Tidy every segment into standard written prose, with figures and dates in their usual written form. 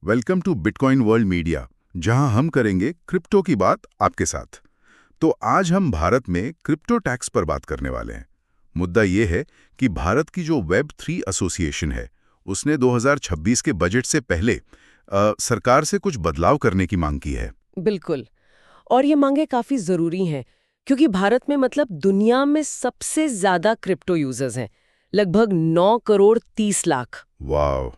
Welcome to bitcoin world media, जहां हम करेंगे क्रिप्टो की बात आपके साथ। तो आज हम भारत में क्रिप्टो टैक्स पर बात करने वाले हैं। मुद्दा ये है कि भारत की जो वेब3 एसोसिएशन है, उसने 2026 के बजट से पहले सरकार से कुछ बदलाव करने की मांग की है। बिल्कुल। और ये मांगे काफी जरूरी हैं क्योंकि भारत में मतलब दुनिया में सबसे ज्यादा क्रिप्टो यूजर्स हैं, लगभग 9 करोड़ 30 लाख। वाह,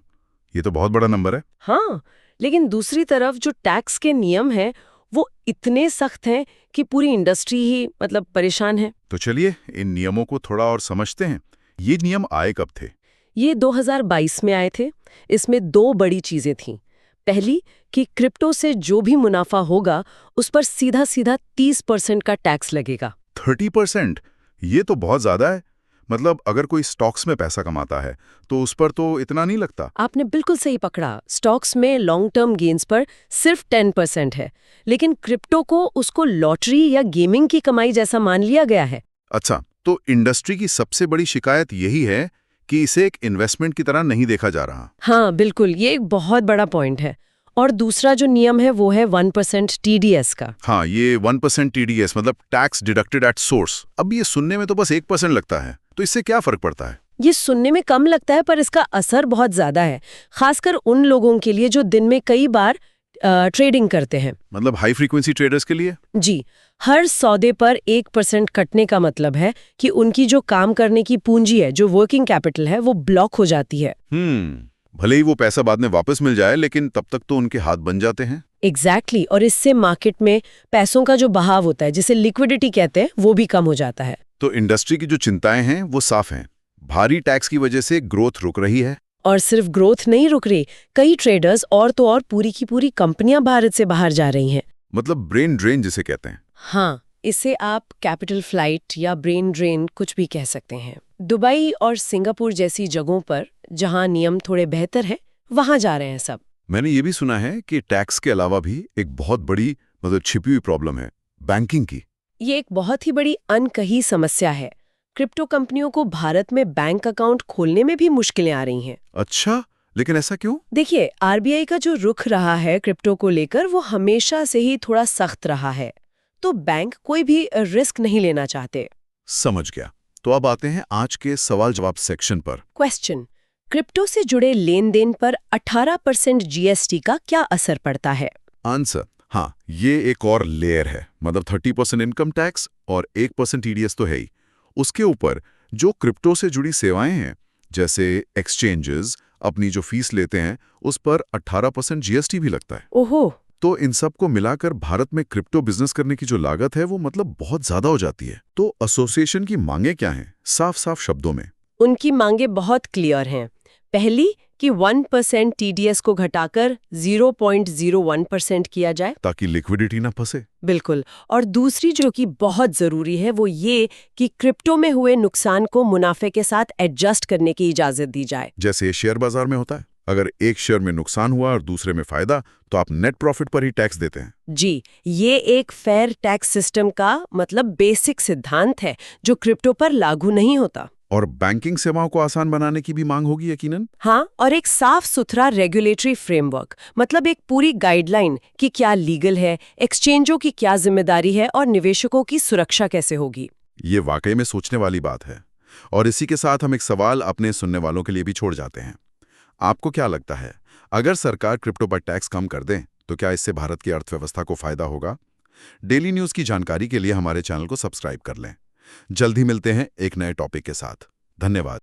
ये तो बहुत बड़ा नंबर है। हाँ, लेकिन दूसरी तरफ जो टैक्स के नियम हैं वो इतने सख्त हैं कि पूरी इंडस्ट्री ही मतलब परेशान है। तो चलिए इन नियमों को थोड़ा और समझते हैं। ये नियम आए कब थे? ये 2022 में आए थे। इसमें दो बड़ी चीजें थीं। पहली कि क्रिप्टो से जो भी मुनाफा होगा उस पर सीधा सीधा 30% का टैक्स लगेगा। 30%? ये तो बहुत ज्यादा है। मतलब अगर कोई स्टॉक्स में पैसा कमाता है तो उस पर तो इतना नहीं लगता। आपने बिल्कुल सही पकड़ा। स्टॉक्स में लॉन्ग टर्म गेन्स पर सिर्फ 10% है, लेकिन क्रिप्टो को उसको लॉटरी या गेमिंग की कमाई जैसा मान लिया गया है। अच्छा, तो इंडस्ट्री की सबसे बड़ी शिकायत यही है कि इसे एक इन्वेस्टमेंट की तरह नहीं देखा जा रहा। हाँ बिल्कुल, ये एक बहुत बड़ा पॉइंट है। और दूसरा जो नियम है वो है 1% TDS का। हाँ, ये 1% TDS मतलब टैक्स डिडक्टेड एट सोर्स। अब ये सुनने में तो बस 1% लगता है, तो इससे क्या फर्क पड़ता है? ये सुनने में कम लगता है पर इसका असर बहुत ज्यादा है, खासकर उन लोगों के लिए जो दिन में कई बार ट्रेडिंग करते हैं। मतलब हाई फ्रीक्वेंसी ट्रेडर्स के लिए? जी, हर सौदे पर 1% कटने का मतलब है कि उनकी जो काम करने की पूंजी है, जो वर्किंग कैपिटल है, वो ब्लॉक हो जाती है। भले ही वो पैसा बाद में वापस मिल जाए, लेकिन तब तक तो उनके हाथ बन जाते हैं। एग्जैक्टली और इससे मार्केट में पैसों का जो बहाव होता है, जिसे लिक्विडिटी कहते हैं, वो भी कम हो जाता है। तो इंडस्ट्री की जो चिंताएं हैं वो साफ हैं। भारी टैक्स की वजह से ग्रोथ रुक रही है। और सिर्फ ग्रोथ नहीं रुक रही, कई ट्रेडर्स और तो और पूरी की पूरी कंपनियां भारत से बाहर जा रही हैं। मतलब ब्रेन ड्रेन जिसे कहते हैं। हाँ, इसे आप कैपिटल फ्लाइट या ब्रेन ड्रेन कुछ भी कह सकते हैं। दुबई और सिंगापुर जैसी जगहों पर जहां नियम थोड़े बेहतर हैं, वहां जा रहे हैं सब। मैंने ये भी सुना है कि टैक्स के अलावा भी एक बहुत बड़ी मतलब छिपी हुई प्रॉब्लम है, बैंकिंग की। ये एक बहुत ही बड़ी अनकही समस्या है। क्रिप्टो कंपनियों को भारत में बैंक अकाउंट खोलने में भी मुश्किलें आ रही हैं। अच्छा, लेकिन ऐसा क्यों? देखिए, आरबीआई का जो रुख रहा है क्रिप्टो को लेकर, वो हमेशा से ही थोड़ा सख्त रहा है। तो बैंक कोई भी रिस्क नहीं लेना चाहते। समझ गया। तो अब आते हैं आज के सवाल जवाब सेक्शन पर। क्वेश्चन: क्रिप्टो से जुड़े लेन देन पर 18% जीएसटी का क्या असर पड़ता है? आंसर: हाँ, ये एक और लेयर है। मतलब 30% इनकम टैक्स और 1% TDS तो है ही। उसके ऊपर जो क्रिप्टो से जुड़ी सेवाएं हैं, जैसे एक्सचेंजेस अपनी जो फीस लेते हैं, उस पर 18% GST भी लगता है। ओहो। तो इन सब को मिलाकर भारत में क्रिप्टो बिजनेस करने की जो लागत है वो मतलब बहुत ज्यादा हो जाती है। तो एसोसिएशन की मांगे क्या हैं? साफ साफ शब्दों में उनकी मांगे बहुत क्लियर हैं। पहली कि 1% TDS को घटाकर 0.01% किया जाए, ताकि लिक्विडिटी ना फंसे। बिल्कुल। और दूसरी जो कि बहुत जरूरी है वो ये कि क्रिप्टो में हुए नुकसान को मुनाफे के साथ एडजस्ट करने की इजाजत दी जाए। जैसे शेयर बाजार में होता है, अगर एक शेयर में नुकसान हुआ और दूसरे में फायदा, तो आप नेट प्रॉफिट पर ही टैक्स देते हैं। जी, ये एक फेयर टैक्स सिस्टम का मतलब बेसिक सिद्धांत है जो क्रिप्टो पर लागू नहीं होता। और बैंकिंग सेवाओं को आसान बनाने की भी मांग होगी यकीनन। हाँ, और एक साफ सुथरा रेगुलेटरी फ्रेमवर्क, मतलब एक पूरी गाइडलाइन कि क्या लीगल है, एक्सचेंजों की क्या जिम्मेदारी है और निवेशकों की सुरक्षा कैसे होगी। ये वाकई में सोचने वाली बात है। और इसी के साथ हम एक सवाल अपने सुनने वालों के लिए भी छोड़ जाते हैं। आपको क्या लगता है, अगर सरकार क्रिप्टो पर टैक्स कम कर दे तो क्या इससे भारत की अर्थव्यवस्था को फायदा होगा? डेली न्यूज की जानकारी के लिए हमारे चैनल को सब्सक्राइब कर लें। जल्द ही मिलते हैं एक नए टॉपिक के साथ। धन्यवाद।